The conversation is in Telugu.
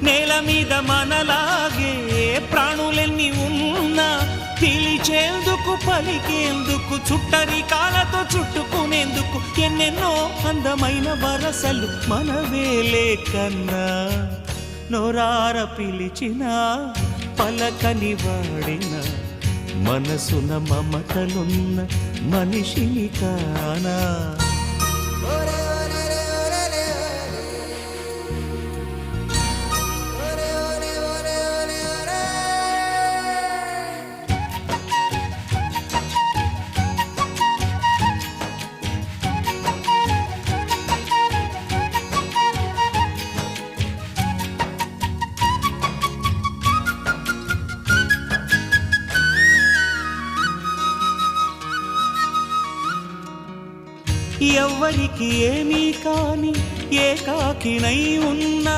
నేల మీద మనలాగే ప్రాణులెన్ని ఉన్నా పిలిచేందుకు పలికేందుకు చుట్టరికాలతో చుట్టుకునేందుకు ఎన్నెన్నో అందమైన వరసలు మనవేలే కన్నా నోరార పిలిచిన పలకని వాడిన మనసున మమతలున్న మనిషిని కానా ఎవ్వరికి ఏమీ కాని ఏకాకినై ఉన్నా